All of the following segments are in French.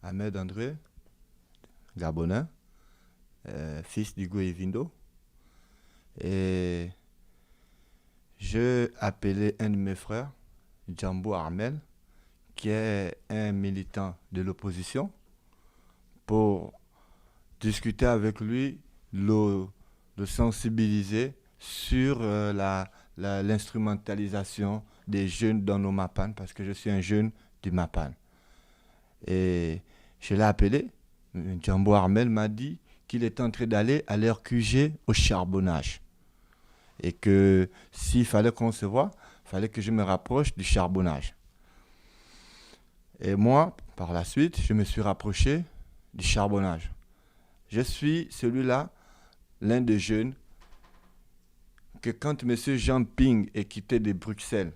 Ahmed André, Gabonais, fils d'Hugo et Vindo. Et je appelé un de mes frères, Djambo Armel, qui est un militant de l'opposition, pour discuter avec lui, le sensibiliser sur l'instrumentalisation des jeunes dans nos MAPAN, parce que je suis un jeune du MAPAN. Et je l'ai appelé, Djambo Armel m'a dit qu'il était en train d'aller à leur QG au charbonnage. Et que s'il fallait qu'on se voit, il fallait que je me rapproche du charbonnage. Et moi, par la suite, je me suis rapproché du charbonnage. Je suis celui-là, l'un des jeunes, que quand M. Jean Ping est quitté de Bruxelles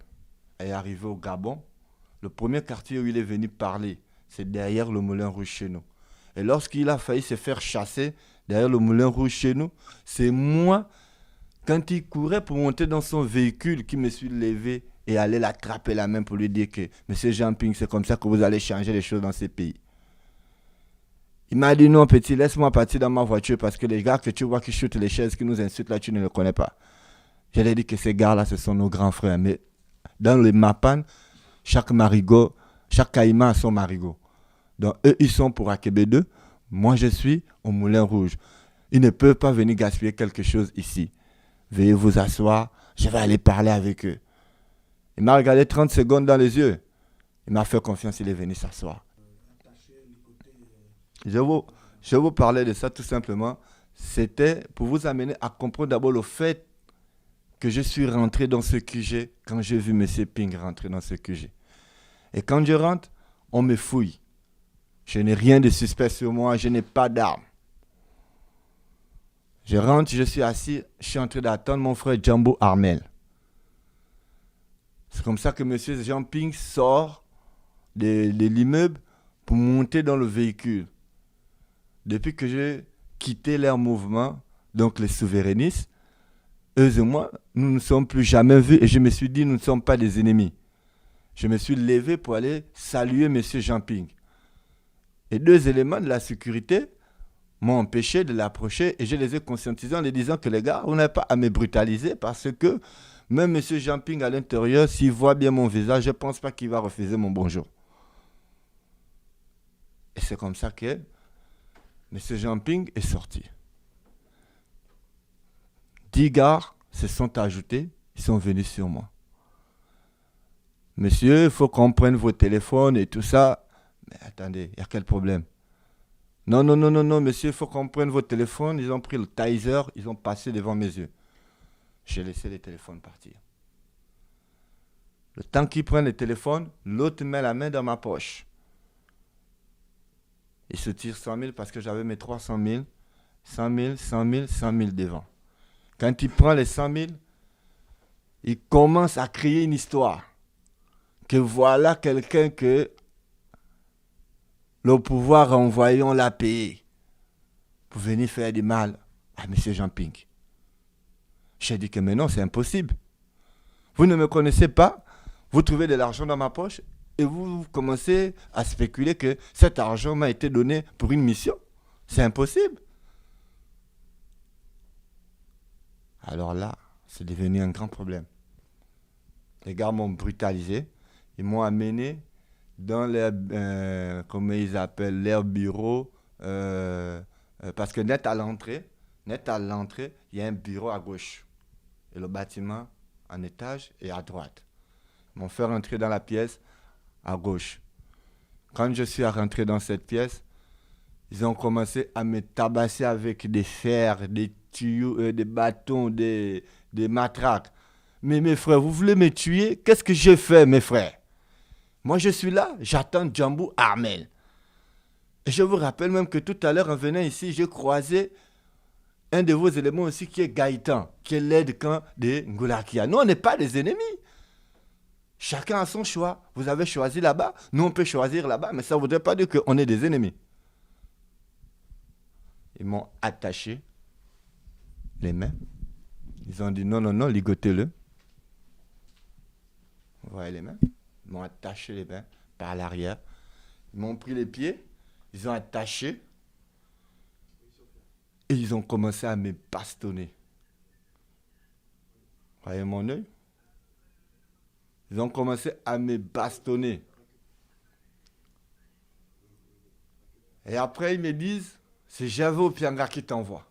et est arrivé au Gabon, le premier quartier où il est venu parler, c'est derrière le Moulin Rouge chez nous. Et lorsqu'il a failli se faire chasser derrière le Moulin Rouge chez nous, c'est moi, quand il courait pour monter dans son véhicule, qui me suis levé et allé l'attraper la main pour lui dire que Monsieur Jean Ping, c'est comme ça que vous allez changer les choses dans ces pays. Il m'a dit non petit, laisse-moi partir dans ma voiture parce que les gars que tu vois qui chutent les chaises, qui nous insultent là, tu ne les connais pas. Je lui ai dit que ces gars-là, ce sont nos grands frères. Mais dans les Mapan, chaque marigot, chaque caïman a son marigot. Donc eux, ils sont pour Akebe 2. Moi, je suis au Moulin Rouge. Ils ne peuvent pas venir gaspiller quelque chose ici. Veuillez vous asseoir, je vais aller parler avec eux. Il m'a regardé 30 secondes dans les yeux. Il m'a fait confiance, il est venu s'asseoir. Je vous parlais de ça tout simplement. C'était pour vous amener à comprendre d'abord le fait que je suis rentré dans ce QG quand j'ai vu M. Ping rentrer dans ce QG. Et quand je rentre, on me fouille. Je n'ai rien de suspect sur moi, je n'ai pas d'armes. Je rentre, je suis assis, je suis en train d'attendre mon frère Djambo Armel. C'est comme ça que M. Jean Ping sort de l'immeuble pour monter dans le véhicule. Depuis que j'ai quitté leur mouvement, donc les souverainistes, eux et moi, nous ne nous sommes plus jamais vus et je me suis dit, nous ne sommes pas des ennemis. Je me suis levé pour aller saluer M. Jean Ping. Et deux éléments de la sécurité m'ont empêché de l'approcher et je les ai conscientisés en les disant que les gars, on n'a pas à me brutaliser parce que même M. Jean Ping à l'intérieur, s'il voit bien mon visage, je ne pense pas qu'il va refuser mon bonjour. Et c'est comme ça que M. Jean Ping est sorti. 10 gars se sont ajoutés, ils sont venus sur moi. Monsieur, il faut qu'on prenne vos téléphones et tout ça. Mais attendez, il y a quel problème? Non, monsieur, il faut qu'on prenne vos téléphones. Ils ont pris le taser, ils ont passé devant mes yeux. J'ai laissé les téléphones partir. Le temps qu'ils prennent les téléphones, l'autre met la main dans ma poche. Il se tire 100 000 parce que j'avais mes 300 000, 100 000, 100 000, 100 000 devant. Quand il prend les 100 000, il commence à créer une histoire. Que voilà quelqu'un que le pouvoir envoyé, on l'a payé pour venir faire du mal à M. Jean Ping. J'ai dit que mais non, c'est impossible. Vous ne me connaissez pas, vous trouvez de l'argent dans ma poche et vous commencez à spéculer que cet argent m'a été donné pour une mission. C'est impossible. Alors là, c'est devenu un grand problème. Les gars m'ont brutalisé. Ils m'ont amené dans leur, comment ils appellent, leur bureau. Parce que net à l'entrée, il y a un bureau à gauche. Et le bâtiment en étage et à droite. Ils m'ont fait rentrer dans la pièce à gauche. Quand je suis rentré dans cette pièce, ils ont commencé à me tabasser avec des fers, des tuyaux, des bâtons, des matraques. Mais mes frères, vous voulez me tuer? Qu'est-ce que j'ai fait, mes frères? Moi, je suis là, j'attends Djambo Armel. Et je vous rappelle même que tout à l'heure, en venant ici, j'ai croisé un de vos éléments aussi qui est Gaëtan, qui est l'aide-camp de Ngoulakia. Nous, on n'est pas des ennemis. Chacun a son choix. Vous avez choisi là-bas, nous, on peut choisir là-bas, mais ça ne voudrait pas dire qu'on est des ennemis. Ils m'ont attaché les mains. Ils ont dit non, ligotez-le. Vous voyez les mains? Ils m'ont attaché les mains par l'arrière. Ils m'ont pris les pieds. Ils ont attaché et ils ont commencé à me bastonner. Voyez mon œil? Ils ont commencé à me bastonner. Et après, ils me disent, c'est Gervais Opianga qui t'envoie.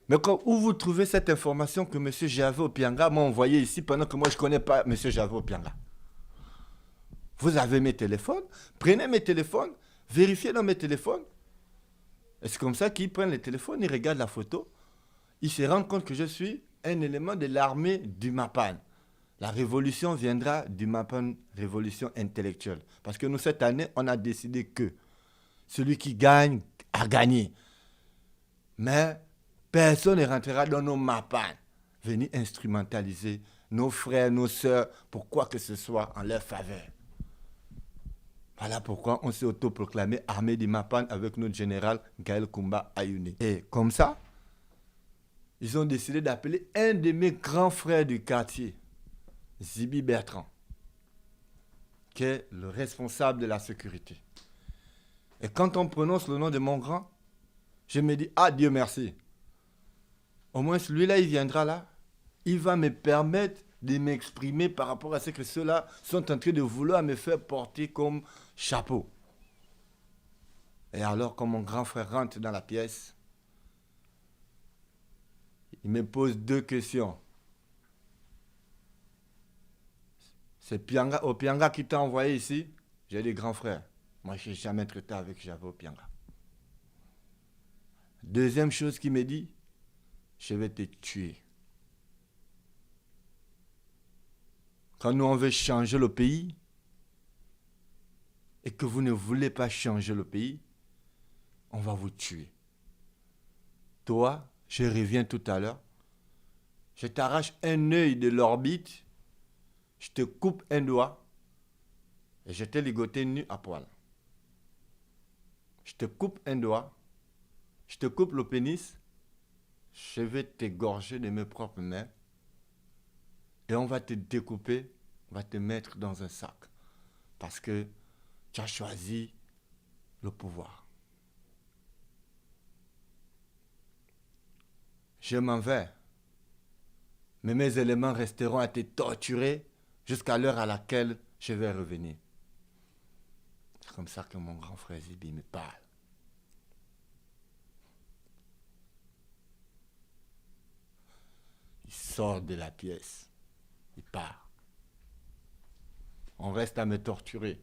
Mais où vous trouvez cette information que M. Gervais Opianga m'a envoyé ici pendant que moi je ne connais pas M. Gervais Opianga? Vous avez mes téléphones, prenez mes téléphones, vérifiez dans mes téléphones. Et c'est comme ça qu'ils prennent les téléphones, ils regardent la photo, ils se rendent compte que je suis un élément de l'armée du Mapan. La révolution viendra du Mapan, révolution intellectuelle. Parce que nous, cette année, on a décidé que celui qui gagne a gagné. Mais personne ne rentrera dans nos Mapan, venir instrumentaliser nos frères, nos sœurs, pour quoi que ce soit en leur faveur. Voilà pourquoi on s'est autoproclamé armée du Mapan avec notre général Gaël Koumba Ayoune. Et comme ça, ils ont décidé d'appeler un de mes grands frères du quartier, Zibi Bertrand, qui est le responsable de la sécurité. Et quand on prononce le nom de mon grand, je me dis, ah Dieu merci. Au moins celui-là, il viendra là. Il va me permettre de m'exprimer par rapport à ce que ceux-là sont en train de vouloir me faire porter comme chapeau. Et alors, quand mon grand frère rentre dans la pièce, il me pose deux questions. C'est Opianga qui t'a envoyé ici? J'ai dit, grand frère, moi je n'ai jamais traité avec Gervais Opianga. Deuxième chose qu'il me dit, je vais te tuer. Quand nous on veut changer le pays et que vous ne voulez pas changer le pays, on va vous tuer. Toi, je reviens tout à l'heure, je t'arrache un œil de l'orbite, je te coupe un doigt et je t'ai ligoté nu à poil. Je te coupe un doigt, je te coupe le pénis, je vais t'égorger de mes propres mains et on va te découper, on va te mettre dans un sac parce que tu as choisi le pouvoir. Je m'en vais, mais mes éléments resteront à te torturer jusqu'à l'heure à laquelle je vais revenir. C'est comme ça que mon grand frère Zibi me parle. Il sort de la pièce, il part. On reste à me torturer.